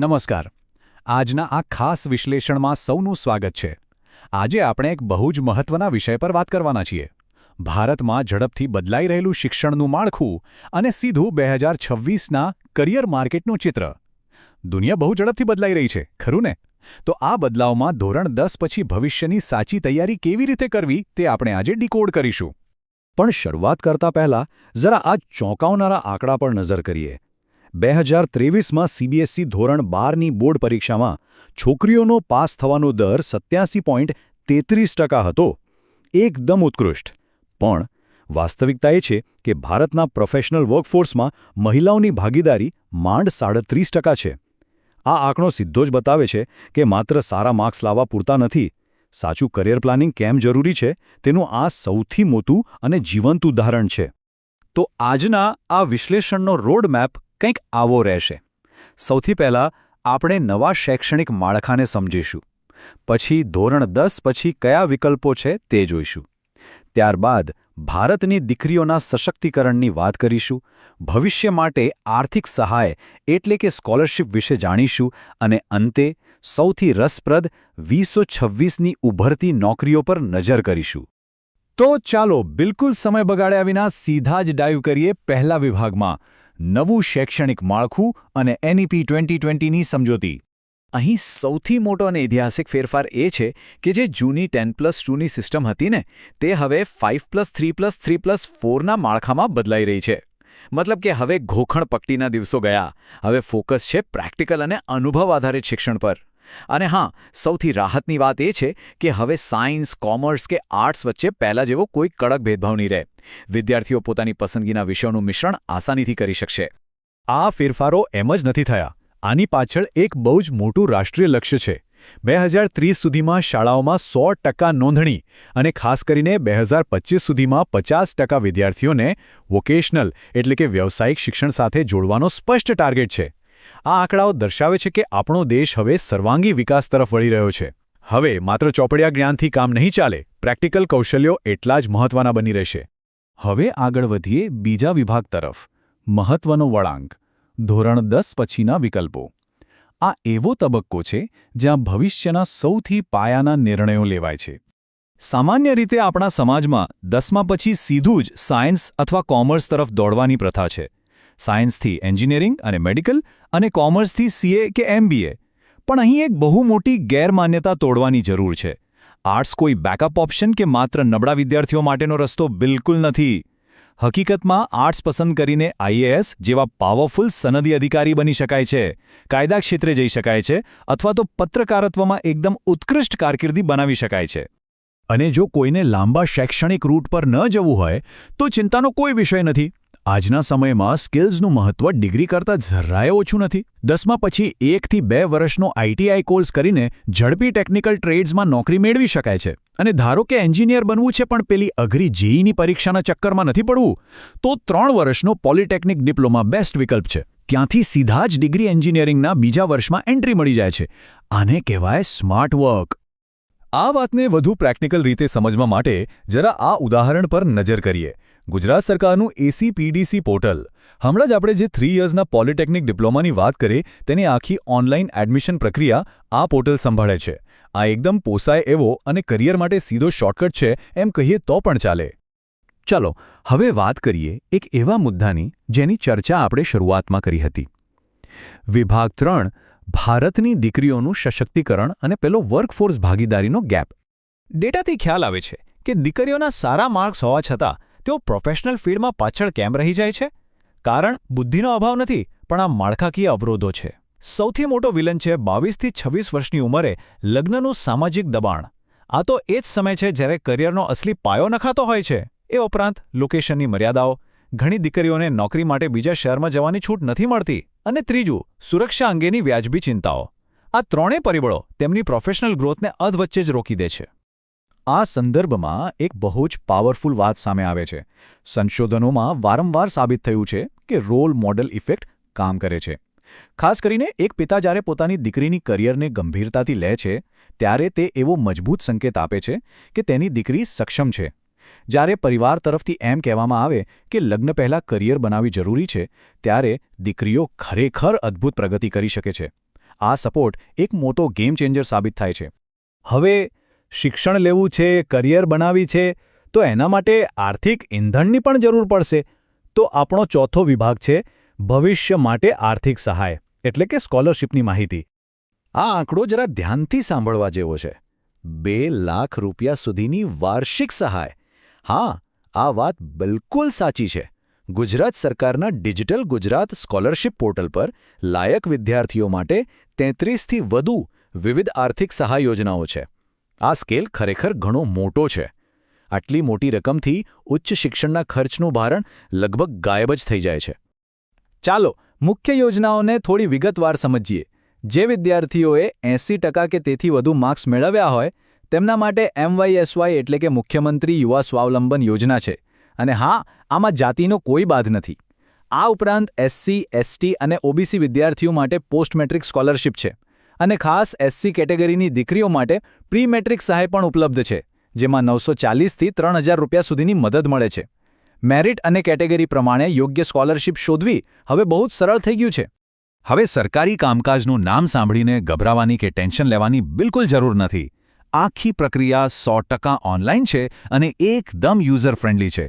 નમસ્કાર. આજના આ ખાસ વિશ્લેષણમાં સૌનું સ્વાગત છે. આજે આપણે એક બહુ જ મહત્વના વિષય પર વાત કરવાના છીએ. ભારતમાં ઝડપથી બદલાઈ રહેલું શિક્ષણનું માળખું અને સીધું 2026ના કરિયર માર્કેટનું ચિત્ર. દુનિયા બહુ ઝડપથી બદલાઈ રહી છે, ખરું ને? તો આ બદલાવમાં ધોરણ 10 પછી ભવિષ્યની સાચી તૈયારી કેવી રીતે કરવી તે આપણે આજે ડીકોડ કરીશું. પણ શરૂઆત કરતા પહેલા જરા આ ચોંકાવનારા આંકડા પર નજર કરીએ. 2023માં સીબીએસઈ ધોરણ 12ની બોર્ડ પરીક્ષામાં છોકરીઓનો પાસ થવાનો દર 87.33% હતો. એકદમ ઉત્કૃષ્ટ. પણ વાસ્તવિકતા એ છે કે ભારતના પ્રોફેશનલ વર્કફોર્સમાં મહિલાઓની ભાગીદારી માંડ 37% છે. આ આંકડો સીધો જ બતાવે છે કે માત્ર સારા માર્ક્સ લાવવા પૂરતા નથી. સાચું કરિયર પ્લાનિંગ કેમ જરૂરી છે તેનું આ સૌથી મોટું અને જીવંત ઉદાહરણ છે. તો આજના આ વિશ્લેષણનો રોડમેપ કંઈક આવો રહેશે. સૌથી પહેલાં આપણે નવા શૈક્ષણિક માળખાને સમજીશું. પછી ધોરણ 10 પછી કયા વિકલ્પો છે તે જોઈશું. ત્યારબાદ ભારતની દીકરીઓના સશક્તિકરણની વાત કરીશું. ભવિષ્ય માટે આર્થિક સહાય એટલે કે સ્કોલરશિપ વિશે જાણીશું અને અંતે સૌથી રસપ્રદ 2026ની ઉભરતી નોકરીઓ પર નજર કરીશું. તો ચાલો બિલકુલ સમય બગાડ્યા વિના સીધા જ ડાઈવ કરીએ પહેલા વિભાગમાં, નવું શૈક્ષણિક માળખું અને એનઈપી 2020ની સમજૂતી. અહીં સૌથી મોટો અને ઐતિહાસિક ફેરફાર એ છે કે જે જૂની 10+2ની સિસ્ટમ હતી ને, તે હવે 5+3+3+4ના માળખામાં બદલાઈ રહી છે. મતલબ કે હવે ઘોખણ પટ્ટીના દિવસો ગયા. હવે ફોકસ છે પ્રેક્ટિકલ અને અનુભવ આધારિત શિક્ષણ પર. અને હા, સૌથી રાહતની વાત એ છે કે હવે સાયન્સ, કોમર્સ કે આર્ટ્સ વચ્ચે પહેલા જેવો કોઈ કડક ભેદભાવ નહીં રહે. વિદ્યાર્થીઓ પોતાની પસંદગીના વિષયોનું મિશ્રણ આસાનીથી કરી શકશે. આ ફેરફારો એમ જ નથી થયા. આની પાછળ એક બહુ જ મોટું રાષ્ટ્રીય લક્ષ્ય છે. 2030 સુધીમાં શાળાઓમાં 100% નોંધણી અને ખાસ કરીને 2025 સુધીમાં 50% વિદ્યાર્થીઓને વોકેશનલ એટલે કે વ્યવસાયિક શિક્ષણ સાથે જોડવાનો સ્પષ્ટ ટાર્ગેટ છે. આ આંકડાઓ દર્શાવે છે કે આપણો દેશ હવે સર્વાંગી વિકાસ તરફ વળી રહ્યો છે. હવે માત્ર ચોપડિયા જ્ઞાનથી કામ નહીં ચાલે. પ્રેક્ટિકલ કૌશલ્યો એટલા જ મહત્વના બની રહેશે. હવે આગળ વધીએ બીજા વિભાગ તરફ. મહત્વનો વળાંક, ધોરણ 10 પછીના વિકલ્પો. આ એવો તબક્કો છે જ્યાં ભવિષ્યના સૌથી પાયાના નિર્ણયો લેવાય છે. સામાન્ય રીતે આપણા સમાજમાં 10મા પછી સીધું જ સાયન્સ અથવા કોમર્સ તરફ દોડવાની પ્રથા છે. સાયન્સથી એન્જિનિયરિંગ અને મેડિકલ અને કોમર્સથી સીએ કે એમબીએ. પણ અહીં એક બહુ મોટી ગેરમાન્યતા તોડવાની જરૂર છે. આર્ટ્સ કોઈ બેકઅપ ઓપ્શન કે માત્ર નબળા વિદ્યાર્થીઓ માટેનો રસ્તો બિલકુલ નથી. હકીકતમાં આર્ટ્સ પસંદ કરીને આઈએએસ જેવા પાવરફુલ સનદી અધિકારી બની શકાય છે, કાયદા ક્ષેત્રે જઈ શકાય છે અથવા તો પત્રકારત્વમાં એકદમ ઉત્કૃષ્ટ કારકિર્દી બનાવી શકાય છે. અને જો કોઈને લાંબા શૈક્ષણિક રૂટ પર ન જવું હોય તો ચિંતાનો કોઈ વિષય નથી. આજના સમયમાં સ્કિલ્સનું મહત્વ ડિગ્રી કરતાં જરાય ઓછું નથી. 10મા પછી 1 થી 2 વર્ષનો આઈટીઆઈ કોર્સ કરીને ઝડપી ટેકનિકલ ટ્રેડ્સમાં નોકરી મેળવી શકાય છે. અને ધારો કે એન્જિનિયર બનવું છે પણ પેલી અઘરી જેઈની પરીક્ષાના ચક્કરમાં નથી પડવું, તો 3 વર્ષનો પોલિટેકનિક ડિપ્લોમા બેસ્ટ વિકલ્પ છે. ત્યાંથી સીધા જ ડિગ્રી એન્જિનિયરિંગના બીજા વર્ષમાં એન્ટ્રી મળી જાય છે. આને કહેવાય સ્માર્ટ વર્ક. આ વાતને વધુ પ્રેક્ટિકલ રીતે સમજવા માટે જરા આ ઉદાહરણ પર નજર કરીએ. ગુજરાત સરકારનું એસીપીડીસી પોર્ટલ. હમણાં જ આપણે જે 3 યર્સના પોલિટેકનિક ડિપ્લોમાની વાત કરી તેની આખી ઓનલાઈન એડમિશન પ્રક્રિયા આ પોર્ટલ સંભાળે છે. આ એકદમ પોસાય એવો અને કરિયર માટે સીધો શોર્ટકટ છે એમ કહીએ તો પણ ચાલે. ચાલો હવે વાત કરીએ એક એવા મુદ્દાની જેની ચર્ચા આપણે શરૂઆતમાં કરી હતી. વિભાગ 3, ભારતની દીકરીઓનું સશક્તિકરણ અને પેલો વર્કફોર્સ ભાગીદારીનો ગેપ. ડેટાથી ખ્યાલ આવે છે કે દીકરીઓના સારા માર્ક્સ હોવા છતાં તેઓ પ્રોફેશનલ ફિલ્ડમાં પાછળ કેમ રહી જાય છે? કારણ બુદ્ધિનો અભાવ નથી, પણ આ માળખાકીય અવરોધો છે. સૌથી મોટો વિલન છે 22 થી 26 વર્ષની ઉંમરે લગ્નનું સામાજિક દબાણ. આ તો એ જ સમય છે જ્યારે કરિયરનો અસલી પાયો નખાતો હોય છે. એ ઉપરાંત લોકેશનની મર્યાદાઓ, ઘણી દીકરીઓને નોકરી માટે બીજા શહેરમાં જવાની છૂટ નથી મળતી. અને ત્રીજું, સુરક્ષા અંગેની વ્યાજબી ચિંતાઓ. આ ત્રણેય પરિબળો તેમની પ્રોફેશનલ ગ્રોથને અધવચ્ચે જ રોકી દે છે. આ સંદર્ભમાં એક બહુ જ પાવરફુલ વાત સામે આવે છે. સંશોધનોમાં વારંવાર સાબિત થયું છે કે રોલ મોડેલ ઇફેક્ટ કામ કરે છે. ખાસ કરીને એક પિતા જ્યારે પોતાની દીકરીની કરિયરને ગંભીરતાથી લે છે ત્યારે તે એવો મજબૂત સંકેત આપે છે કે તેની દીકરી સક્ષમ છે. જ્યારે પરિવાર તરફથી એમ કહેવામાં આવે કે લગ્ન પહેલાં કરિયર બનાવવી જરૂરી છે, ત્યારે દીકરીઓ ખરેખર અદ્ભુત પ્રગતિ કરી શકે છે. આ સપોર્ટ એક મોટો ગેમ ચેન્જર સાબિત થાય છે. હવે શિક્ષણ લેવું છે, કરિયર બનાવી છે, તો એના માટે આર્થિક ઇંધણની પણ જરૂર પડશે. તો આપણો ચોથો વિભાગ છે ભવિષ્ય માટે આર્થિક સહાય, એટલે કે સ્કોલરશિપની માહિતી. આ આંકડો જરા ધ્યાનથી સાંભળવા જેવો છે. 2 લાખ રૂપિયા સુધીની વાર્ષિક સહાય. હા, આ વાત બિલકુલ સાચી છે. ગુજરાત સરકારના ડિજિટલ ગુજરાત સ્કોલરશિપ પોર્ટલ પર લાયક વિદ્યાર્થીઓ માટે 33થી વધુ વિવિધ આર્થિક સહાય યોજનાઓ છે. આ સ્કેલ ખરેખર ઘણો મોટો છે. આટલી મોટી રકમથી ઉચ્ચ શિક્ષણના ખર્ચનું ભારણ લગભગ ગાયબ જ થઈ જાય છે. ચાલો મુખ્ય યોજનાઓને થોડી વિગતવાર સમજીએ. જે વિદ્યાર્થીઓએ 80% કે તેથી વધુ માર્ક્સ મેળવ્યા હોય તેમના માટે MYSY એટલે કે મુખ્યમંત્રી યુવા સ્વાવલંબન યોજના છે. અને હા, આમાં જાતિનો કોઈ બાદ નથી. આ ઉપરાંત SC, ST અને OBC વિદ્યાર્થીઓ માટે પોસ્ટ મેટ્રિક સ્કોલરશિપ છે. અને ખાસ SC કેટેગરીની દીકરીઓ માટે પ્રી મેટ્રિક સહાય પણ ઉપલબ્ધ છે, જેમાં 940થી 3000 રૂપિયા સુધીની મદદ મળે છે. મેરિટ અને કેટેગરી પ્રમાણે યોગ્ય સ્કોલરશિપ શોધવી હવે બહુ જ સરળ થઈ ગયું છે. હવે સરકારી કામકાજનું નામ સાંભળીને ગભરાવાની કે ટેન્શન લેવાની બિલકુલ જરૂર નથી. આખી પ્રક્રિયા 100% ઓનલાઈન છે અને એકદમ યુઝર ફ્રેન્ડલી છે.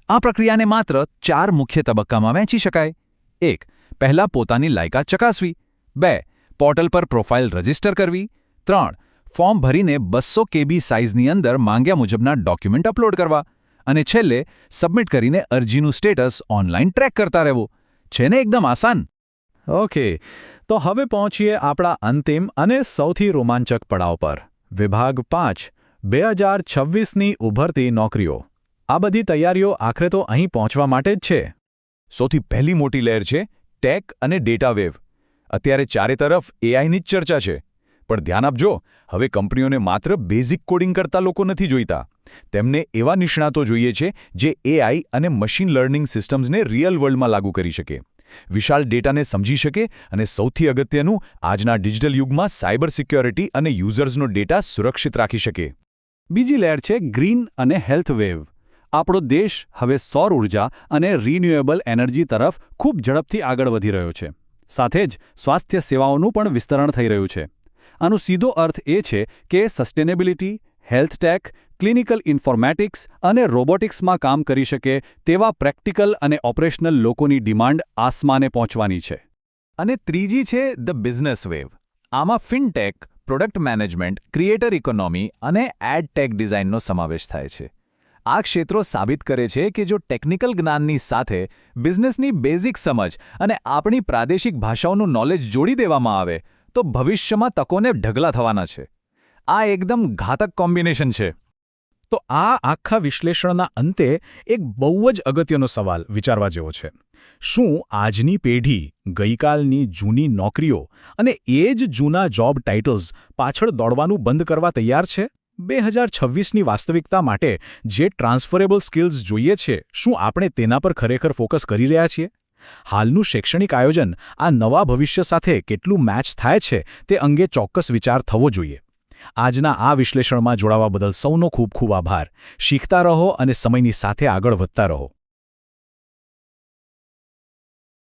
આ પ્રક્રિયાને માત્ર 4 મુખ્ય તબક્કામાં વહેંચી શકાય. 1. પહેલા પોતાની લાયકાત ચકાસવી. 2. પોર્ટલ પર પ્રોફાઇલ રજિસ્ટર કરવી. 3. ફોર્મ ભરીને 200 KB સાઇઝની અંદર માંગ્યા મુજબના ડોક્યુમેન્ટ અપલોડ કરવા. અને છેલ્લે સબમિટ કરીને અરજીનું સ્ટેટસ ઓનલાઈન ટ્રેક કરતા રહેવું. છે ને એકદમ આસાન? ઓકે, તો હવે પહોંચીએ આપણા અંતિમ અને સૌથી રોમાંચક પડાવ પર. વિભાગ 5 2026ની ઉભરતી નોકરીઓ. આ બધી તૈયારીઓ આખરે તો અહીં પહોંચવા માટે જ છે. સૌથી પહેલી મોટી લહેર છે ટેક અને ડેટા વેવ. અત્યારે ચારે તરફ AIની જ ચર્ચા છે. પણ ધ્યાન આપજો, હવે કંપનીઓને માત્ર બેઝિક કોડિંગ કરતા લોકો નથી જોઈતા. તેમને એવા નિષ્ણાતો જોઈએ છે જે AI અને મશીન લર્નિંગ સિસ્ટમ્સને રિયલ વર્લ્ડમાં લાગુ કરી શકે, વિશાળ ડેટાને સમજી શકે અને સૌથી અગત્યનું, આજના ડિજિટલ યુગમાં સાયબર સિક્યોરિટી અને યુઝર્સનો ડેટા સુરક્ષિત રાખી શકે. બીજી લહેર છે ગ્રીન અને હેલ્થ વેવ. આપણો દેશ હવે સૌર ઉર્જા અને રિન્યુએબલ એનર્જી તરફ ખૂબ ઝડપથી આગળ વધી રહ્યો છે. સાથે જ સ્વાસ્થ્ય સેવાઓનું પણ વિસ્તરણ થઈ રહ્યું છે. આનો સીધો અર્થ એ છે કે sustainability, health tech, clinical informatics અને રોબોટિક્સમાં કામ કરી શકે તેવા પ્રેક્ટિકલ અને ઓપરેશનલ લોકોની ડિમાન્ડ આસમાને પહોંચવાની છે. અને ત્રીજી છે ધ બિઝનેસ વેવ. આમાં fintech, product management, creator economy અને એડ ટેક ડિઝાઇનનો સમાવેશ થાય છે. આ ક્ષેત્રો સાબિત કરે છે કે જો ટેકનિકલ જ્ઞાનની સાથે બિઝનેસની બેઝિક સમજ અને આપણી પ્રાદેશિક ભાષાઓનું નોલેજ જોડી દેવામાં આવે તો ભવિષ્યમાં તકોને ઢગલા થવાના છે. આ એકદમ ઘાતક કોમ્બિનેશન છે. તો આ આખા વિશ્લેષણના અંતે એક બહુ જ અગત્યનો સવાલ વિચારવા જેવો છે. શું આજની પેઢી ગઈકાલની જૂની નોકરીઓ અને એ જ જૂના જોબ ટાઇટલ્સ પાછળ દોડવાનું બંધ કરવા તૈયાર છે? 2026ની વાસ્તવિકતા માટે જે ટ્રાન્સફરેબલ સ્કિલ્સ જોઈએ છે, શું આપણે તેના પર ખરેખર ફોકસ કરી રહ્યા છીએ? હાલનું શૈક્ષણિક આયોજન આ નવા ભવિષ્ય સાથે કેટલું મેચ થાય છે તે અંગે ચોક્કસ વિચાર થવો જોઈએ. આજના આ વિશ્લેષણમાં જોડાવા બદલ સૌનો ખૂબ ખૂબ આભાર. શીખતા રહો અને સમયની સાથે આગળ વધતા રહો.